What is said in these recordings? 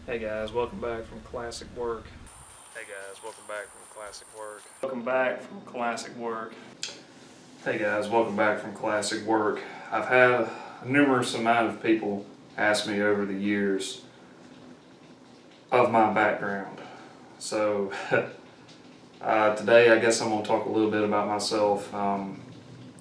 Hey guys, welcome back from classic work. Hey guys, welcome back from classic work. Welcome back from classic work. Hey guys, welcome back from classic work. I've had a numerous amount of people ask me over the years of my background. So today I guess I'm going to talk a little bit about myself. I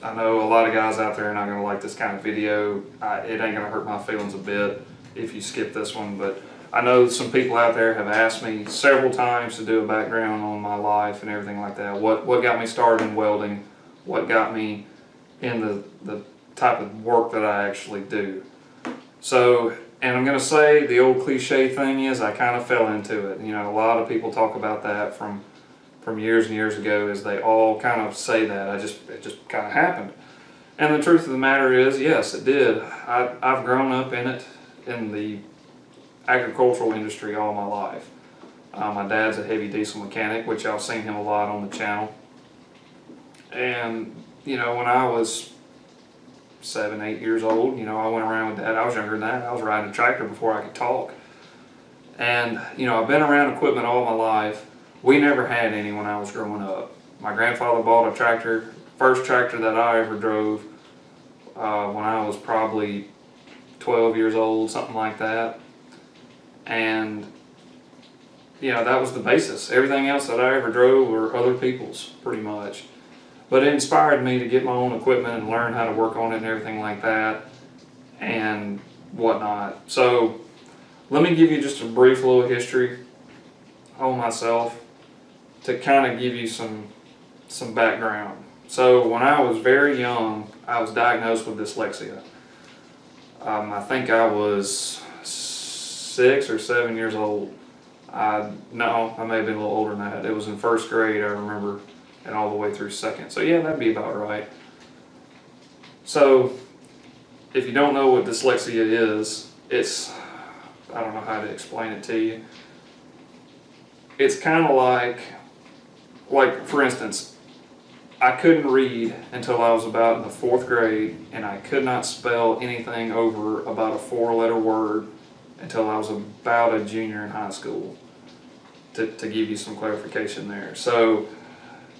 know a lot of guys out there are not going to like this kind of video. It ain't going to hurt my feelings a bit if you skip this one, but I know some people out there have asked me several times to do a background on my life and everything like that. What got me started in welding, what got me in the type of work that I actually do. So, and I'm going to say the old cliche thing is I kind of fell into it. You know, a lot of people talk about that from years and years ago, is they all kind of say that. It just kind of happened. And the truth of the matter is, yes, it did. I've grown up in it, in the agricultural industry all my life. My dad's a heavy diesel mechanic, which I've seen him a lot on the channel. And, you know, when I was 7, 8 years old, you know, I went around with Dad. I was younger than that. I was riding a tractor before I could talk. And, you know, I've been around equipment all my life. We never had any when I was growing up. My grandfather bought a tractor, first tractor that I ever drove when I was probably 12 years old, something like that. And, you know, that was the basis. Everything else that I ever drove were other people's, pretty much. But it inspired me to get my own equipment and learn how to work on it and everything like that and whatnot. So, let me give you just a brief little history on myself to kind of give you some background. So, when I was very young, I was diagnosed with dyslexia. I think I was 6 or 7 years old. No, I may have been a little older than that. It was in first grade, I remember, and all the way through second. So yeah, that'd be about right. So, if you don't know what dyslexia is, I don't know how to explain it to you. It's kind of like for instance, I couldn't read until I was about in the 4th grade, and I could not spell anything over about a 4-letter word until I was about a junior in high school, to give you some clarification there. So,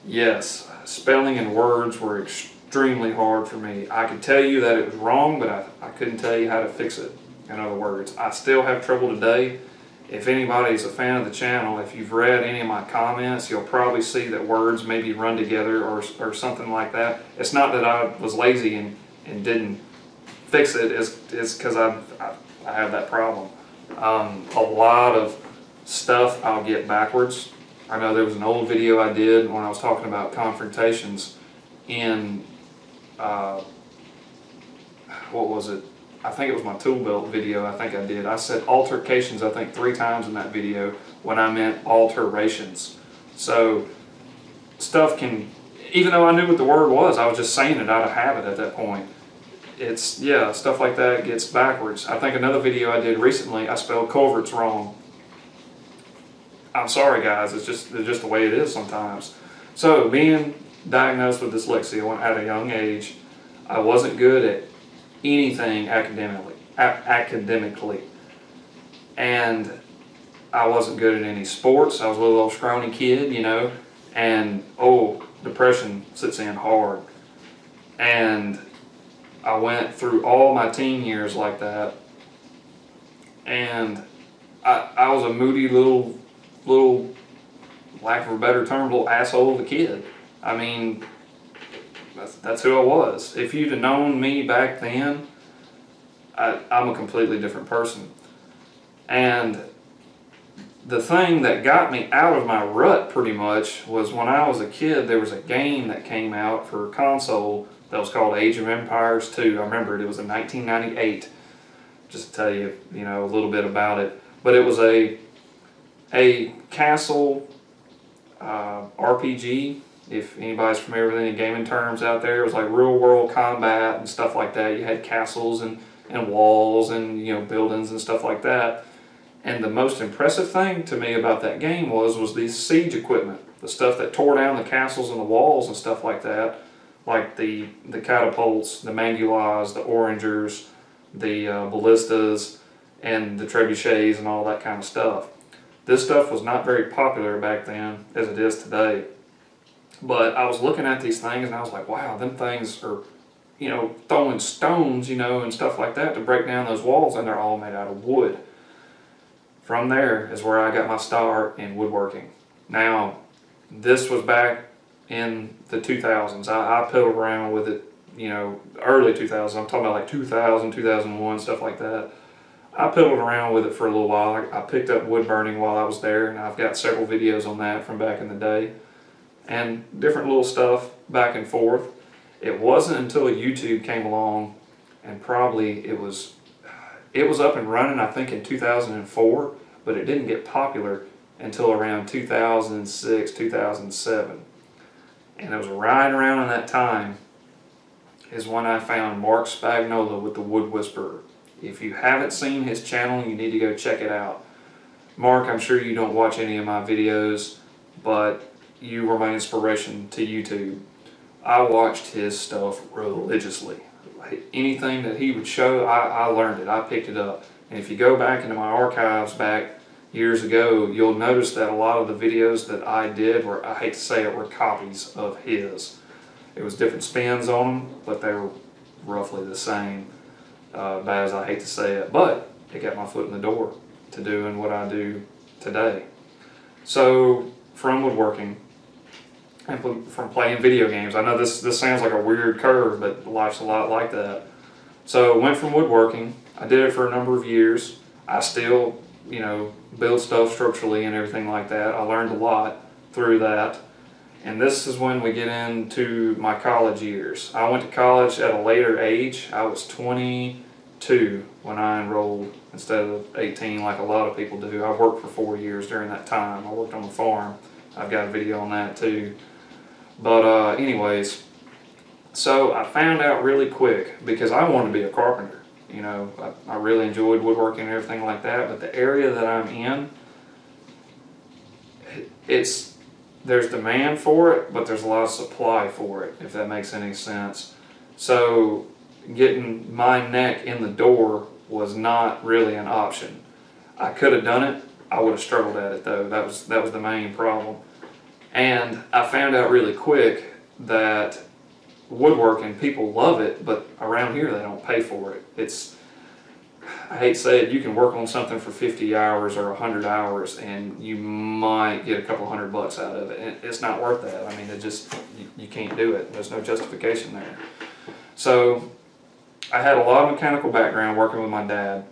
yes, spelling and words were extremely hard for me. I could tell you that it was wrong, but I couldn't tell you how to fix it, in other words. I still have trouble today. If anybody's a fan of the channel, if you've read any of my comments, you'll probably see that words maybe run together or something like that. It's not that I was lazy and didn't fix it, it's because I have that problem. A lot of stuff I'll get backwards. I know there was an old video I did when I was talking about confrontations in, what was it? I think it was my tool belt video. I think I did. I said altercations, I think 3 times in that video when I meant alterations. So stuff can, even though I knew what the word was, I was just saying it out of habit at that point. It's, yeah, stuff like that gets backwards. I think another video I did recently, I spelled culverts wrong. I'm sorry guys, it's just the way it is sometimes. So, being diagnosed with dyslexia at a young age, I wasn't good at anything academically. And I wasn't good at any sports. I was a little scrawny kid, you know, and depression sits in hard. And I went through all my teen years like that, and I was a moody little, lack of a better term, little asshole of a kid. I mean, that's who I was. If you'd have known me back then, I'm a completely different person. And the thing that got me out of my rut pretty much was when I was a kid, there was a game that came out for console that was called Age of Empires 2. I remember it was in 1998, just to tell you, you know, a little bit about it. But it was a castle RPG. If anybody's familiar with any gaming terms out there, it was like real world combat and stuff like that. You had castles and walls and, you know, buildings and stuff like that. And the most impressive thing to me about that game was the siege equipment, the stuff that tore down the castles and the walls and stuff like that, like the catapults, the mangulas, the orangers, the ballistas, and the trebuchets and all that kind of stuff. This stuff was not very popular back then as it is today. But I was looking at these things and I was like, wow, them things are, you know, throwing stones, you know, and stuff like that to break down those walls, and they're all made out of wood. From there is where I got my start in woodworking. Now, this was back in the 2000s. I piddled around with it, you know, early 2000s. I'm talking about like 2000, 2001, stuff like that. I piddled around with it for a little while. I picked up wood burning while I was there, and I've got several videos on that from back in the day. And different little stuff back and forth. It wasn't until YouTube came along, and probably it was up and running, I think, in 2004, but it didn't get popular until around 2006, 2007. And it was right around in that time is when I found Mark Spagnola with the Wood Whisperer. If you haven't seen his channel, you need to go check it out. Mark, I'm sure you don't watch any of my videos, but you were my inspiration to YouTube. I watched his stuff religiously. Anything that he would show, I learned it. I picked it up. And if you go back into my archives back years ago, you'll notice that a lot of the videos that I did were, I hate to say it, were copies of his. It was different spins on them, but they were roughly the same. Bad as I hate to say it, but it got my foot in the door to doing what I do today. So from woodworking and from playing video games, I know this sounds like a weird curve, but life's a lot like that. So went from woodworking. I did it for a number of years. I still, you know, build stuff structurally and everything like that. I learned a lot through that. And this is when we get into my college years. I went to college at a later age. I was 22 when I enrolled instead of 18 like a lot of people do. I worked for 4 years during that time. I worked on the farm. I've got a video on that too. But anyways, so I found out really quick because I wanted to be a carpenter. You know, I really enjoyed woodworking and everything like that, but the area that I'm in, there's demand for it, but there's a lot of supply for it, if that makes any sense. So getting my neck in the door was not really an option. I could have done it. I would have struggled at it though. That was the main problem. And I found out really quick that woodworking, people love it, but around here they don't pay for it. I hate to say it, you can work on something for 50 hours or 100 hours and you might get a couple $100 out of it. And it's not worth that. I mean, you can't do it. There's no justification there. So I had a lot of mechanical background working with my dad,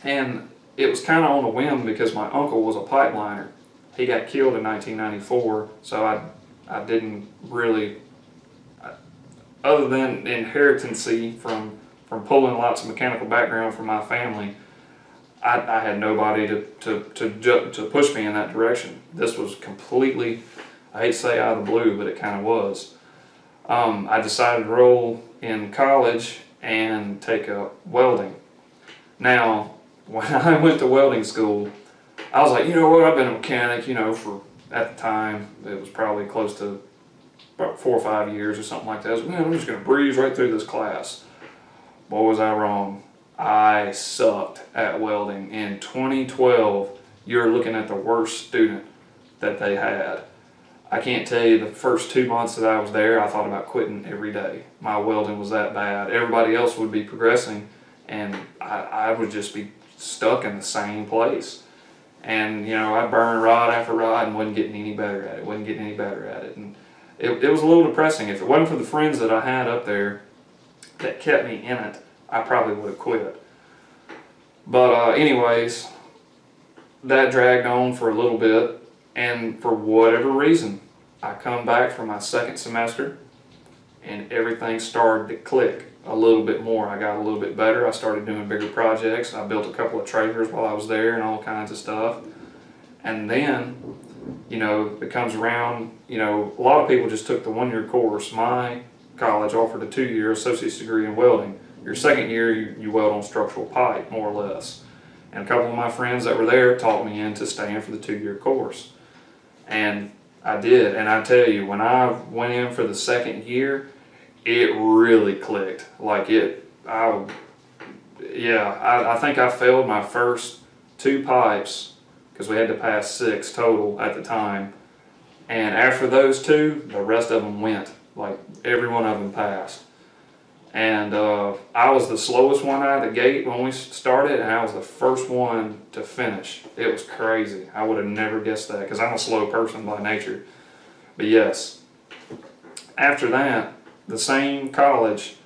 and it was kind of on a whim because my uncle was a pipeliner. He got killed in 1994, so I didn't really, other than inheritancy from pulling lots of mechanical background from my family, I had nobody to push me in that direction. This was completely, I hate to say out of the blue, but it kind of was. I decided to enroll in college and take up welding. Now, when I went to welding school, I was like, you know what, I've been a mechanic, you know, for, at the time, it was probably close to about 4 or 5 years or something like that. I was like, man, I'm just going to breeze right through this class. Boy, was I wrong. I sucked at welding. In 2012, you're looking at the worst student that they had. I can't tell you, the first 2 months that I was there, I thought about quitting every day. My welding was that bad. Everybody else would be progressing, and I would just be stuck in the same place. And, you know, I'd burn rod after rod and wasn't getting any better at it. And it was a little depressing. If it wasn't for the friends that I had up there that kept me in it, I probably would have quit. But anyways, that dragged on for a little bit, and for whatever reason, I come back for my second semester and everything started to click a little bit more. I got a little bit better. I started doing bigger projects. I built a couple of trailers while I was there and all kinds of stuff. And then, you know, it comes around, you know, a lot of people just took the 1-year course. My college offered a 2-year associate's degree in welding. Your second year, you weld on structural pipe, more or less. And a couple of my friends that were there taught me into staying for the 2-year course. And I did. And I tell you, when I went in for the second year, it really clicked. Like it yeah, I think I failed my first 2 pipes because we had to pass 6 total at the time. And after those 2, the rest of them went. Like every one of them passed. And I was the slowest one out of the gate when we started, and I was the first one to finish. It was crazy. I would have never guessed that because I'm a slow person by nature. But yes, after that, the same college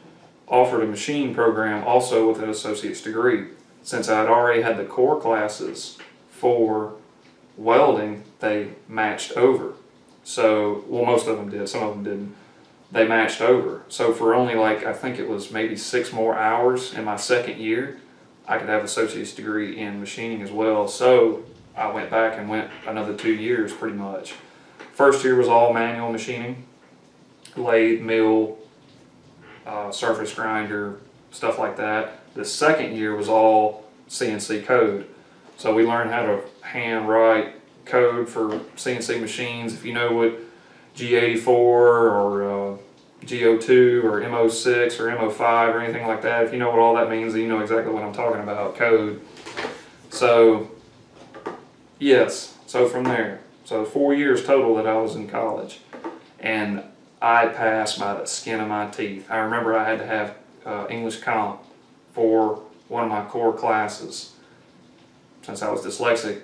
offered a machine program also with an associate's degree. Since I had already had the core classes for welding, they matched over. So, well, most of them did, some of them didn't. They matched over. So for only like, I think it was maybe 6 more hours in my second year, I could have an associate's degree in machining as well. So I went back and went another 2 years pretty much. First year was all manual machining, lathe, mill, surface grinder, stuff like that. The second year was all CNC code. So we learned how to hand write code for CNC machines. If you know what G84 or G02 or M06 or M05 or anything like that, if you know what all that means, then you know exactly what I'm talking about, code. So yes, so from there, so 4 years total that I was in college, and I passed by the skin of my teeth. I remember I had to have English comp for one of my core classes. Since I was dyslexic,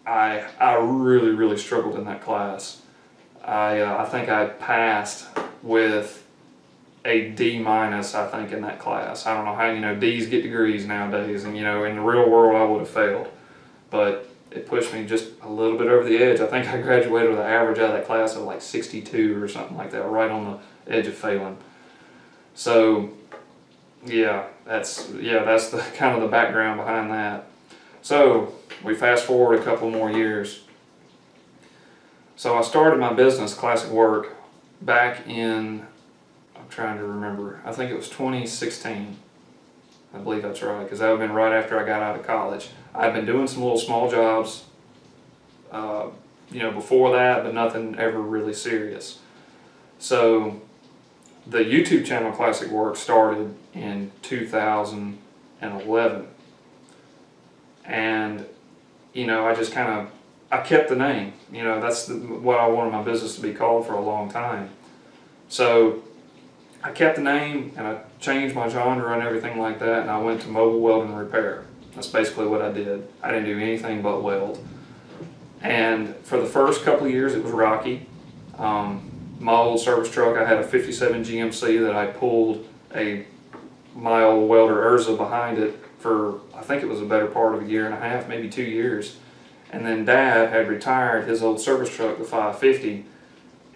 I really struggled in that class. I think I passed with a D-, I think, in that class. I don't know how, you know, D's get degrees nowadays, and, you know, in the real world I would have failed. But it pushed me just a little bit over the edge. I think I graduated with an average out of that class of like 62 or something like that, right on the edge of failing. So, yeah, that's the kind of the background behind that. So, we fast forward a couple more years. So I started my business, Classic Work, back in, I'm trying to remember, I think it was 2016. I believe that's right, because that would have been right after I got out of college. I'd been doing some little small jobs, you know, before that, but nothing ever really serious. So the YouTube channel Classic Work started in 2011. And, you know, I just kind of, I kept the name. You know, that's what I wanted my business to be called for a long time. So I kept the name, and I changed my genre and everything like that, and I went to mobile welding and repair. That's basically what I did. I didn't do anything but weld. And for the first couple of years it was rocky. My old service truck, I had a 57 GMC that I pulled my old welder Urza behind it for, I think it was a better part of a year and a half, maybe 2 years. And then Dad had retired his old service truck, the 550,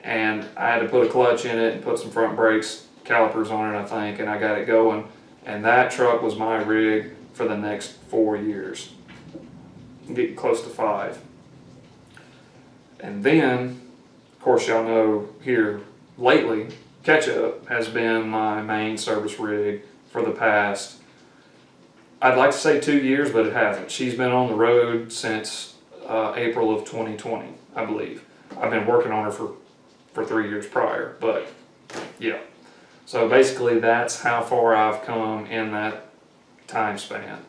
and I had to put a clutch in it and put some front brakes, calipers on it, I think, and I got it going. And that truck was my rig for the next 4 years, getting close to 5. And then, of course, y'all know here lately, Ketchup has been my main service rig for the past, I'd like to say 2 years, but it hasn't. She's been on the road since April of 2020, I believe. I've been working on her for 3 years prior, but yeah. So basically that's how far I've come in that time span.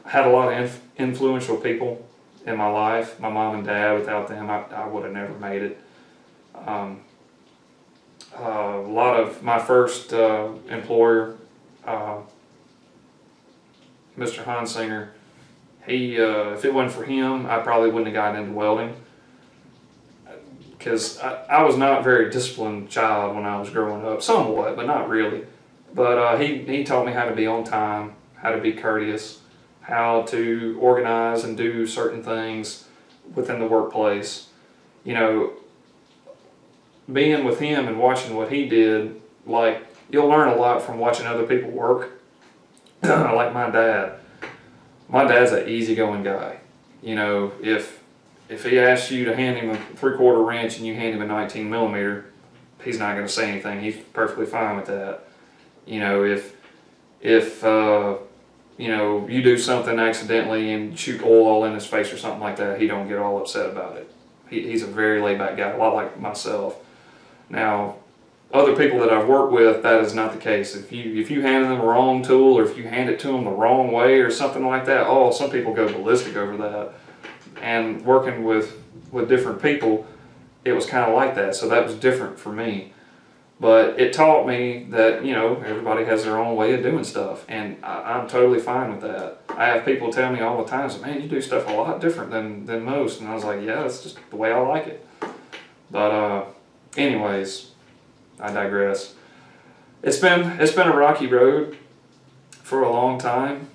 I had a lot of influential people in my life. My mom and dad, without them I would have never made it. A lot of my first employer, Mr. Hansinger, he, if it wasn't for him, I probably wouldn't have gotten into welding, because I was not a very disciplined child when I was growing up, somewhat, but not really. But he taught me how to be on time, how to be courteous, how to organize and do certain things within the workplace. You know, being with him and watching what he did, like, you'll learn a lot from watching other people work. Like my dad. My dad's an easygoing guy. You know, if he asks you to hand him a 3/4 wrench and you hand him a 19 millimeter, he's not going to say anything. He's perfectly fine with that. You know, if you know, you do something accidentally and shoot oil all in his face or something like that, he don't get all upset about it. He's a very laid back guy, a lot like myself. Now, other people that I've worked with, that is not the case. If you hand them the wrong tool, or if you hand it to them the wrong way or something like that, oh, some people go ballistic over that. And working with different people, it was kind of like that, so that was different for me. But it taught me that, you know, everybody has their own way of doing stuff, and I'm totally fine with that. I have people tell me all the time, so, man, you do stuff a lot different than most, and I was like, yeah, that's just the way I like it. But anyways, I digress. It's been a rocky road for a long time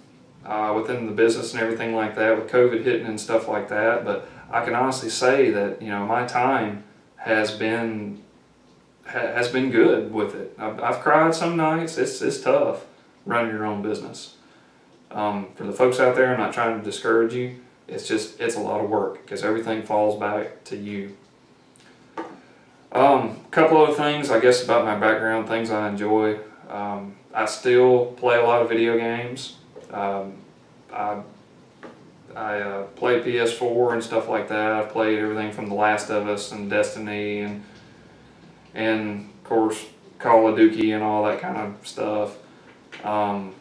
within the business and everything like that, with COVID hitting and stuff like that. But I can honestly say that, you know, my time has been good with it. I've cried some nights. It's tough running your own business. For the folks out there, I'm not trying to discourage you. It's a lot of work because everything falls back to you. Couple other things, I guess, about my background, things I enjoy. I still play a lot of video games. I play PS4 and stuff like that. I've played everything from The Last of Us and Destiny and of course Call of Duty and all that kind of stuff. I'm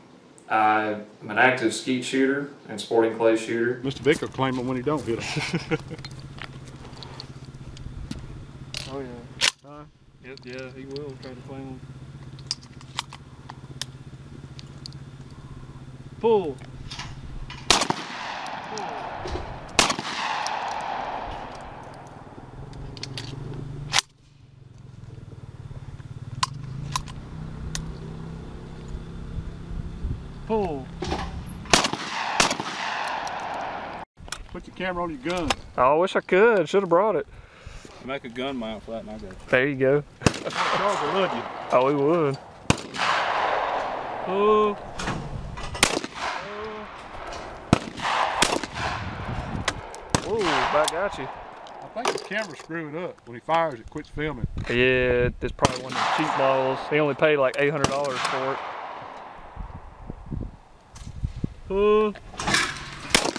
an active skeet shooter and sporting clay shooter. Mr. Vick will claim it when he don't hit him. Oh yeah. Huh? Yep, yeah, he will try to claim them. Pull. Pull. Put your camera on your gun. I wish I could. Should have brought it. Make a gun mount for that and I got you. There you go. Charles will love you. Oh, he would. Oh. Whoa, about got you. I think the camera's screwed up. When he fires, it quits filming. Yeah, it's probably one of the cheap models. He only paid like $800 for it.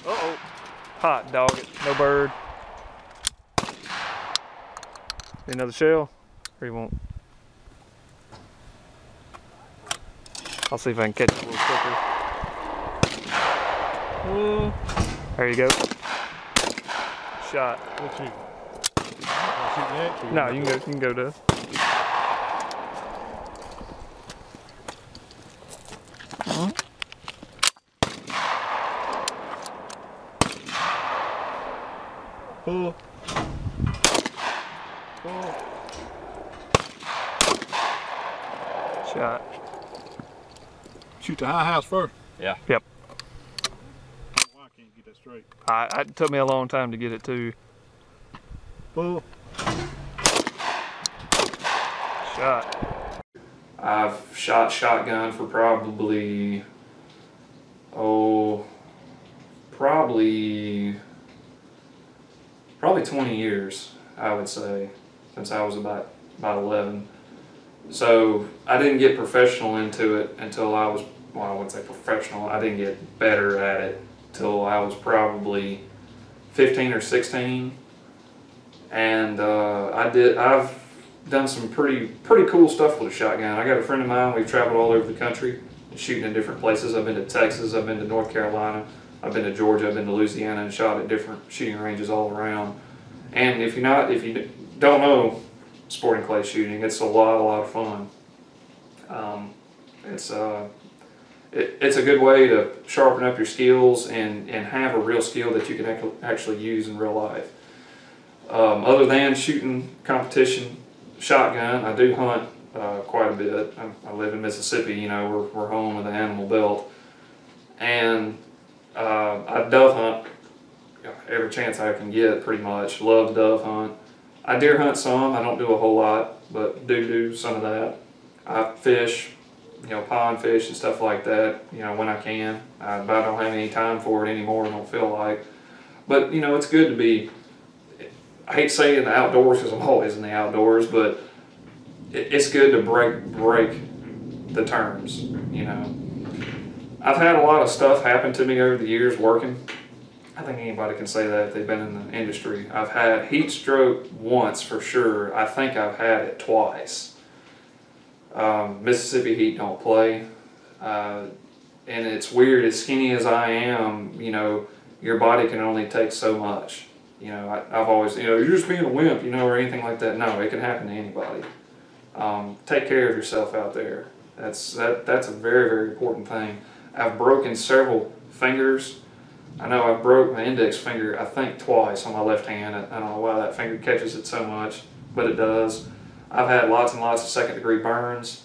Uh-oh. Hot dog it. No bird. Need another shell? Or you won't? I'll see if I can catch it a little quicker. There you go. Shot. Let's shoot. I'll shoot next. No, you can go to. Pull. Pull. Shot. Shoot the high house first. Yeah. Yep. Why I can't get that straight? It took me a long time to get it too. Pull. Shot. I've shot shotgun for probably 20 years, I would say, since I was about 11. So I didn't get professional into it until I was, well, I wouldn't say professional, I didn't get better at it till I was probably 15 or 16. And I've done some pretty cool stuff with a shotgun. I got a friend of mine, we've traveled all over the country, shooting in different places. I've been to Texas, I've been to North Carolina, I've been to Georgia, I've been to Louisiana, and shot at different shooting ranges all around. And if you don't know sporting clay shooting, it's a lot of fun. It's a good way to sharpen up your skills and have a real skill that you can actually use in real life. Other than shooting competition shotgun, I do hunt quite a bit. I live in Mississippi, you know, we're home with the animal belt. And I dove hunt every chance I can get, pretty much. Love to dove hunt. I deer hunt some. I don't do a whole lot, but do some of that. I fish, you know, pond fish and stuff like that, you know, when I can. But I don't have any time for it anymore, I don't feel like. But, you know, it's good to be, I hate saying the outdoors because I'm always in the outdoors, but it's good to break the terms, you know. I've had a lot of stuff happen to me over the years working. I think anybody can say that if they've been in the industry. I've had heat stroke once for sure. I think I've had it twice. Mississippi heat don't play. And it's weird, as skinny as I am, you know, your body can only take so much. You know, I've always, you know, you're just being a wimp, you know, or anything like that. No, it can happen to anybody. Take care of yourself out there. That's a very, very important thing. I've broken several fingers. I know I broke my index finger, I think twice on my left hand. I don't know why that finger catches it so much, but it does. I've had lots and lots of second-degree burns.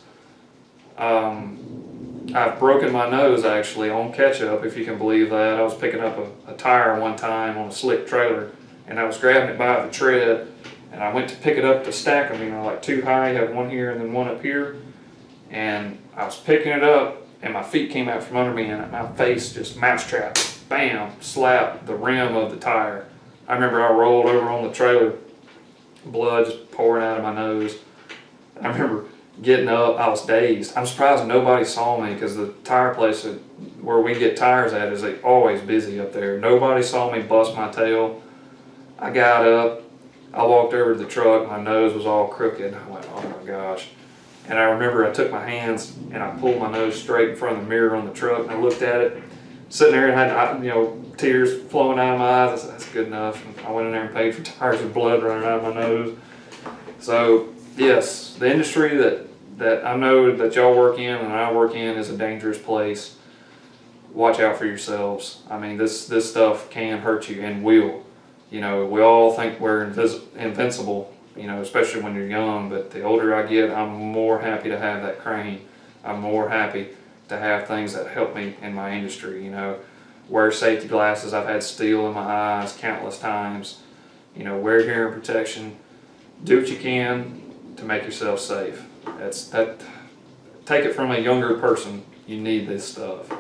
I've broken my nose actually on ketchup, if you can believe that. I was picking up a tire one time on a slick trailer, and I was grabbing it by the tread, and I went to pick it up to stack them, you know, like two high, you have one here and then one up here. And I was picking it up, and my feet came out from under me, and my face just mousetrapped, bam, slapped the rim of the tire. I remember I rolled over on the trailer, blood just pouring out of my nose. I remember getting up, I was dazed. I'm surprised nobody saw me, because the tire place where we get tires at is always busy up there. Nobody saw me bust my tail. I got up, I walked over to the truck, my nose was all crooked. I went, oh my gosh. And I remember I took my hands and I pulled my nose straight in front of the mirror on the truck, and I looked at it, sitting there, and had, you know, tears flowing out of my eyes. I said, that's good enough. And I went in there and paid for tires with blood running out of my nose. So yes, the industry that I know that y'all work in and I work in is a dangerous place. Watch out for yourselves. I mean, this stuff can hurt you and will. You know, we all think we're invincible, you know, especially when you're young, but the older I get, I'm more happy to have that crane. I'm more happy to have things that help me in my industry, you know. Wear safety glasses. I've had steel in my eyes countless times. You know, wear hearing protection. Do what you can to make yourself safe. Take it from a younger person. You need this stuff.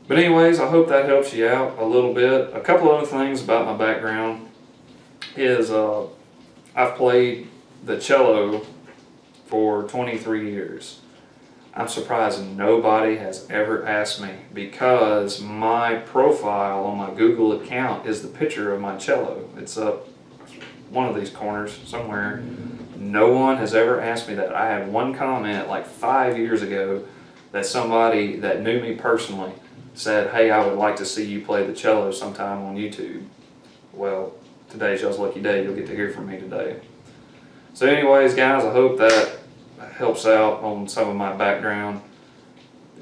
But anyways, I hope that helps you out a little bit. A couple other things about my background is I've played the cello for 23 years. I'm surprised nobody has ever asked me, because my profile on my Google account is the picture of my cello. It's up one of these corners somewhere. No one has ever asked me that. I had one comment like 5 years ago that somebody that knew me personally said, hey, I would like to see you play the cello sometime on YouTube. Well, today's y'all's lucky day. You'll get to hear from me today. So anyways, guys, I hope that helps out on some of my background,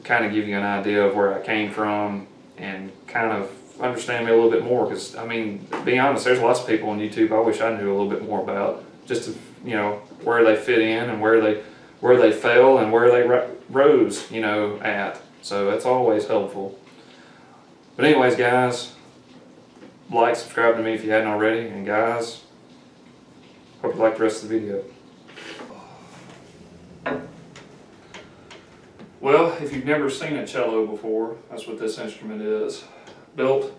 kind of give you an idea of where I came from and kind of understand me a little bit more, because I mean, to be honest, there's lots of people on YouTube I wish I knew a little bit more about, just to, you know, where they fit in and where they fell and where they rose, you know, at. So that's always helpful. But anyways, guys, like, subscribe to me if you hadn't already, and guys, hope you like the rest of the video. Well, if you've never seen a cello before, that's what this instrument is. Built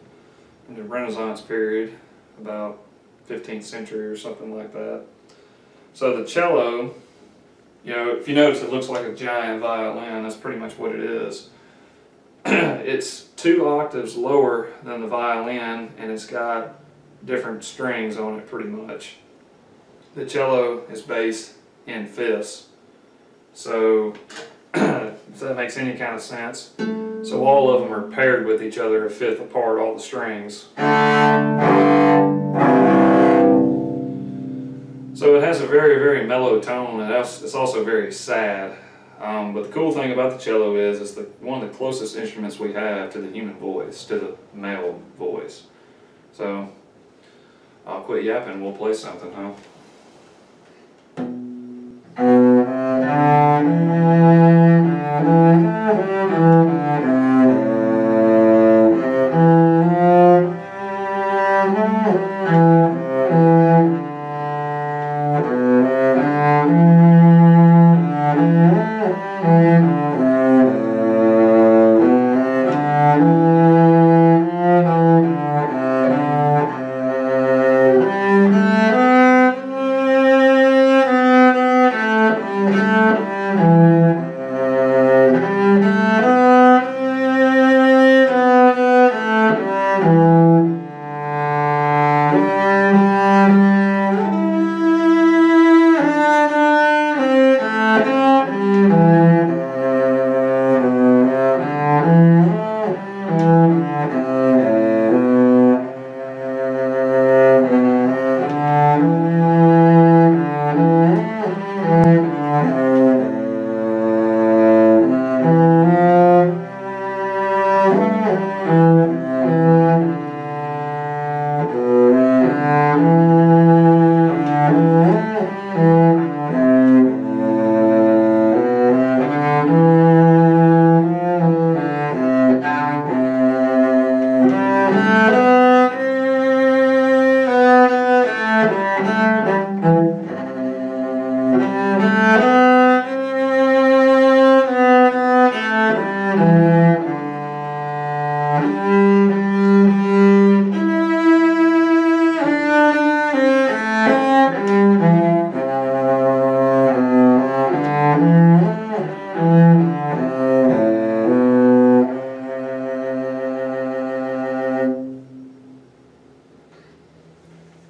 in the Renaissance period, about 15th century or something like that. So the cello, you know, if you notice, it looks like a giant violin. That's pretty much what it is. It's 2 octaves lower than the violin, and it's got different strings on it pretty much. The cello is based in fifths. So if that makes any kind of sense. So all of them are paired with each other a fifth apart, all the strings. So it has a very, very mellow tone, and it's also very sad. But the cool thing about the cello is it's one of the closest instruments we have to the human voice, to the male voice. So I'll quit yapping and we'll play something, huh?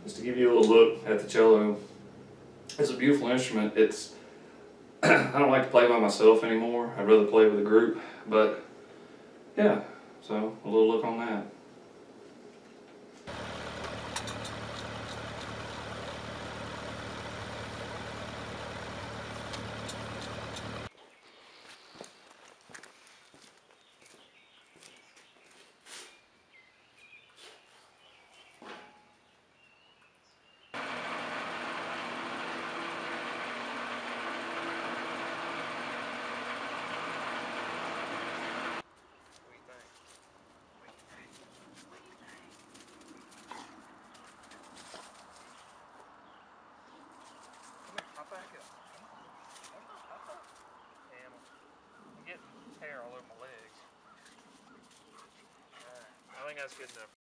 just to give you a little look at the cello. It's a beautiful instrument. It's I don't like to play by myself anymore. I'd rather play with a group. But yeah, so a little look on that. I'm getting hair all over my legs. I think that's good enough.